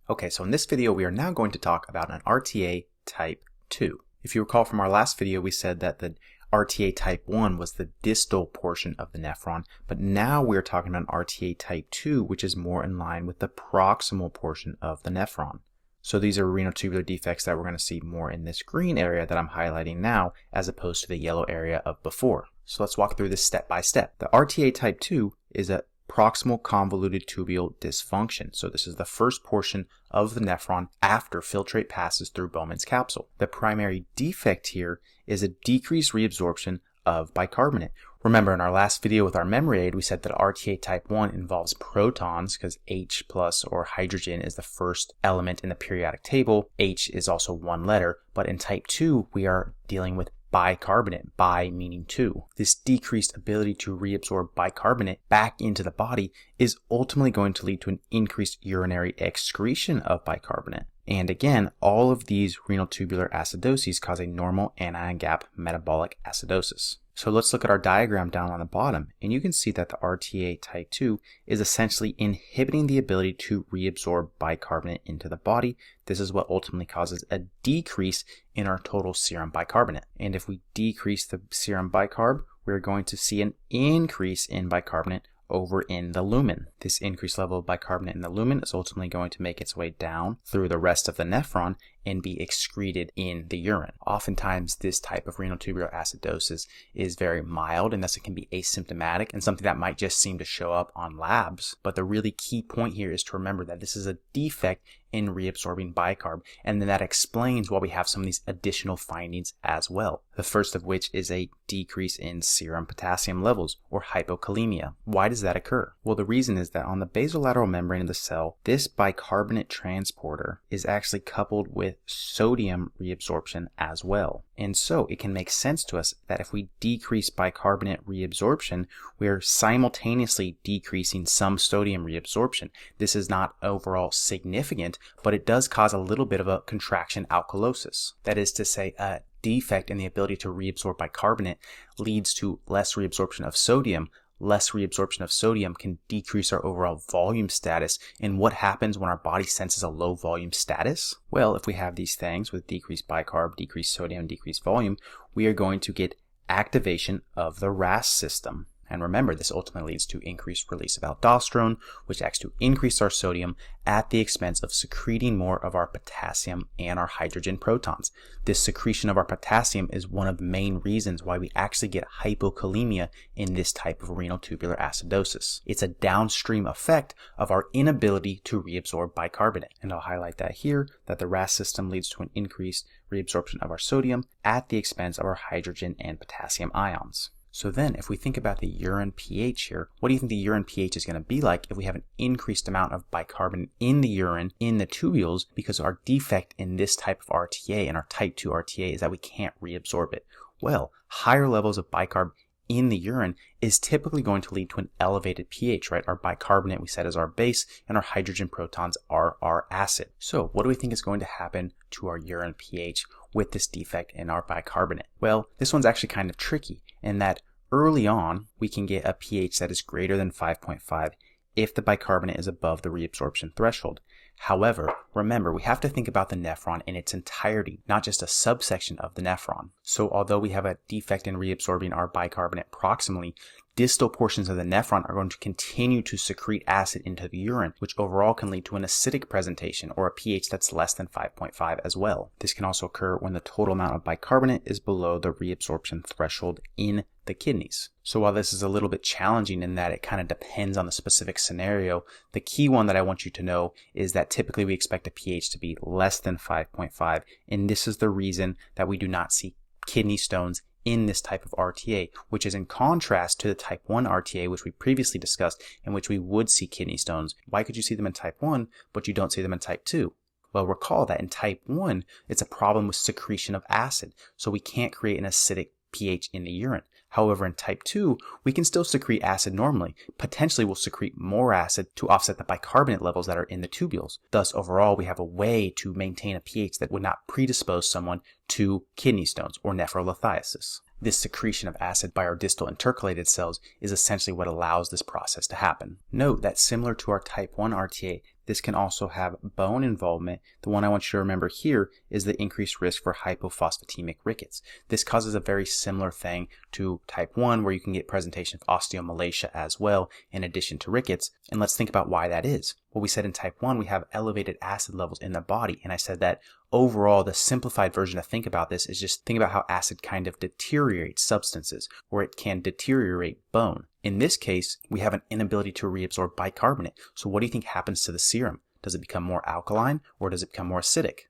Okay, so in this video we are now going to talk about an RTA type 2. If you recall from our last video, we said that the RTA type 1 was the distal portion of the nephron, but now we're talking about an RTA type 2, which is more in line with the proximal portion of the nephron. So these are renal tubular defects that we're going to see more in this green area that I'm highlighting now, as opposed to the yellow area of before. So let's walk through this step by step. The RTA type 2 is a proximal convoluted tubule dysfunction. So this is the first portion of the nephron after filtrate passes through Bowman's capsule. The primary defect here is a decreased reabsorption of bicarbonate. Remember, in our last video with our memory aid, we said that RTA type 1 involves protons because H plus or hydrogen is the first element in the periodic table. H is also one letter, but in type 2 we are dealing with bicarbonate, bi meaning two. This decreased ability to reabsorb bicarbonate back into the body is ultimately going to lead to an increased urinary excretion of bicarbonate. And again, all of these renal tubular acidoses cause a normal anion gap metabolic acidosis. So let's look at our diagram down on the bottom, and you can see that the RTA type 2 is essentially inhibiting the ability to reabsorb bicarbonate into the body. This is what ultimately causes a decrease in our total serum bicarbonate. And if we decrease the serum bicarb, we're going to see an increase in bicarbonate over in the lumen. This increased level of bicarbonate in the lumen is ultimately going to make its way down through the rest of the nephron and be excreted in the urine. Oftentimes, this type of renal tubular acidosis is very mild, and thus it can be asymptomatic and something that might just seem to show up on labs. But the really key point here is to remember that this is a defect in reabsorbing bicarb, and then that explains why we have some of these additional findings as well. The first of which is a decrease in serum potassium levels, or hypokalemia. Why does that occur? Well, the reason is that on the basolateral membrane of the cell, this bicarbonate transporter is actually coupled with sodium reabsorption as well. And so it can make sense to us that if we decrease bicarbonate reabsorption, we're simultaneously decreasing some sodium reabsorption. This is not overall significant, but it does cause a little bit of a contraction alkalosis. That is to say, a defect in the ability to reabsorb bicarbonate leads to less reabsorption of sodium. Less reabsorption of sodium can decrease our overall volume status. And what happens when our body senses a low volume status? Well, if we have these things with decreased bicarb, decreased sodium, decreased volume, we are going to get activation of the RAS system. And remember, this ultimately leads to increased release of aldosterone, which acts to increase our sodium at the expense of secreting more of our potassium and our hydrogen protons. This secretion of our potassium is one of the main reasons why we actually get hypokalemia in this type of renal tubular acidosis. It's a downstream effect of our inability to reabsorb bicarbonate. And I'll highlight that here, that the RAS system leads to an increased reabsorption of our sodium at the expense of our hydrogen and potassium ions. So then, if we think about the urine pH here, what do you think the urine pH is going to be like if we have an increased amount of bicarbonate in the urine, in the tubules, because our defect in this type of RTA, and our type 2 RTA, is that we can't reabsorb it? Well, higher levels of bicarb in the urine is typically going to lead to an elevated pH, right? Our bicarbonate we said is our base, and our hydrogen protons are our acid. So what do we think is going to happen to our urine pH with this defect in our bicarbonate? Well, this one's actually kind of tricky in that early on we can get a pH that is greater than 5.5 if the bicarbonate is above the reabsorption threshold. However, remember, we have to think about the nephron in its entirety, not just a subsection of the nephron. So although we have a defect in reabsorbing our bicarbonate proximally, distal portions of the nephron are going to continue to secrete acid into the urine, which overall can lead to an acidic presentation, or a pH that's less than 5.5 as well. This can also occur when the total amount of bicarbonate is below the reabsorption threshold in the kidneys. So while this is a little bit challenging in that it kind of depends on the specific scenario, the key one that I want you to know is that typically we expect a pH to be less than 5.5, and this is the reason that we do not see kidney stones in this type of RTA, which is in contrast to the type 1 RTA, which we previously discussed, in which we would see kidney stones. Why could you see them in type 1, but you don't see them in type 2? Well, recall that in type 1, it's a problem with secretion of acid, so we can't create an acidic pH in the urine. However, in type 2, we can still secrete acid normally. Potentially, we'll secrete more acid to offset the bicarbonate levels that are in the tubules. Thus, overall, we have a way to maintain a pH that would not predispose someone to kidney stones or nephrolithiasis. This secretion of acid by our distal intercalated cells is essentially what allows this process to happen. Note that similar to our type 1 RTA, This can also have bone involvement. The one I want you to remember here is the increased risk for hypophosphatemic rickets. This causes a very similar thing to type 1, where you can get presentation of osteomalacia as well in addition to rickets. And let's think about why that is. Well, we said in type 1 we have elevated acid levels in the body, and I said that overall the simplified version to think about this is just think about how acid kind of deteriorates substances, or it can deteriorate bone. In this case, we have an inability to reabsorb bicarbonate. So what do you think happens to the serum? Does it become more alkaline, or does it become more acidic?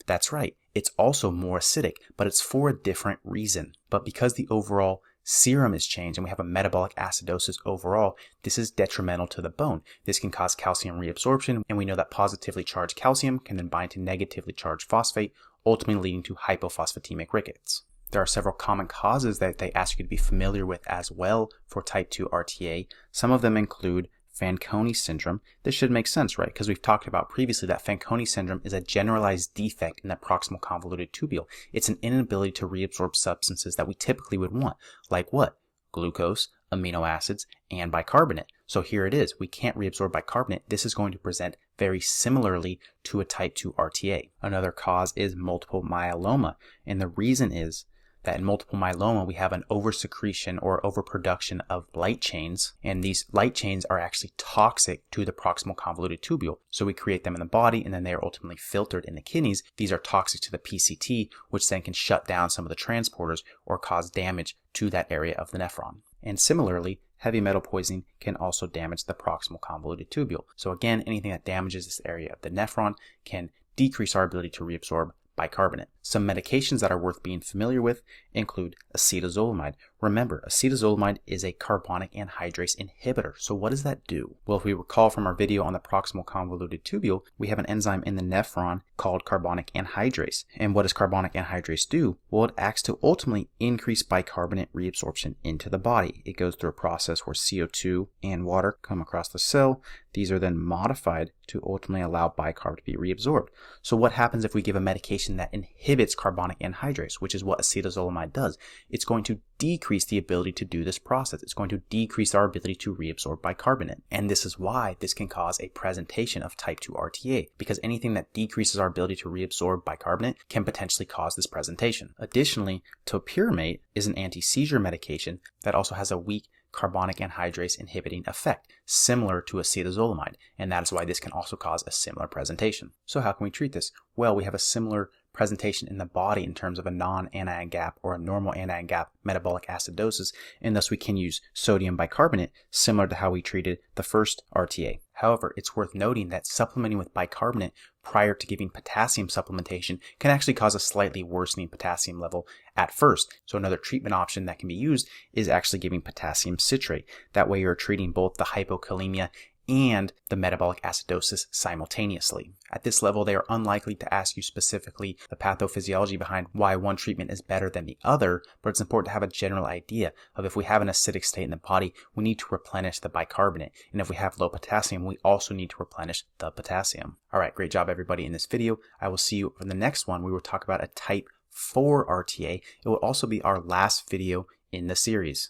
That's right, it's also more acidic, but it's for a different reason. But because the overall serum is changed and we have a metabolic acidosis overall, this is detrimental to the bone. This can cause calcium reabsorption, and we know that positively charged calcium can then bind to negatively charged phosphate, ultimately leading to hypophosphatemic rickets. There are several common causes that they ask you to be familiar with as well for type 2 RTA. Some of them include Fanconi syndrome. This should make sense, right? Because we've talked about previously that Fanconi syndrome is a generalized defect in the proximal convoluted tubule. It's an inability to reabsorb substances that we typically would want, like what? Glucose, amino acids, and bicarbonate. So here it is. We can't reabsorb bicarbonate. This is going to present very similarly to a type 2 RTA. Another cause is multiple myeloma, and the reason is that in multiple myeloma, we have an oversecretion or overproduction of light chains, and these light chains are actually toxic to the proximal convoluted tubule. So we create them in the body, and then they are ultimately filtered in the kidneys. These are toxic to the PCT, which then can shut down some of the transporters or cause damage to that area of the nephron. And similarly, heavy metal poisoning can also damage the proximal convoluted tubule. So again, anything that damages this area of the nephron can decrease our ability to reabsorb bicarbonate. Some medications that are worth being familiar with include acetazolamide. Remember, acetazolamide is a carbonic anhydrase inhibitor. So what does that do? Well, if we recall from our video on the proximal convoluted tubule, we have an enzyme in the nephron called carbonic anhydrase. And what does carbonic anhydrase do? Well, it acts to ultimately increase bicarbonate reabsorption into the body. It goes through a process where CO2 and water come across the cell. These are then modified to ultimately allow bicarb to be reabsorbed. So what happens if we give a medication that inhibits carbonic anhydrase, which is what acetazolamide does? It's going to decrease the ability to do this process. It's going to decrease our ability to reabsorb bicarbonate. And this is why this can cause a presentation of type 2 RTA, because anything that decreases our ability to reabsorb bicarbonate can potentially cause this presentation. Additionally, topiramate is an anti-seizure medication that also has a weak carbonic anhydrase inhibiting effect, similar to acetazolamide, and that is why this can also cause a similar presentation. So how can we treat this? Well, we have a similar presentation in the body in terms of a non-anion gap or a normal anion gap metabolic acidosis, and thus we can use sodium bicarbonate similar to how we treated the first RTA. However, it's worth noting that supplementing with bicarbonate prior to giving potassium supplementation can actually cause a slightly worsening potassium level at first. So another treatment option that can be used is actually giving potassium citrate. That way you're treating both the hypokalemia and the metabolic acidosis simultaneously. At this level, they are unlikely to ask you specifically the pathophysiology behind why one treatment is better than the other, but it's important to have a general idea of if we have an acidic state in the body, we need to replenish the bicarbonate. And if we have low potassium, we also need to replenish the potassium. All right, great job everybody in this video. I will see you in the next one. We will talk about a type 4 RTA. It will also be our last video in the series.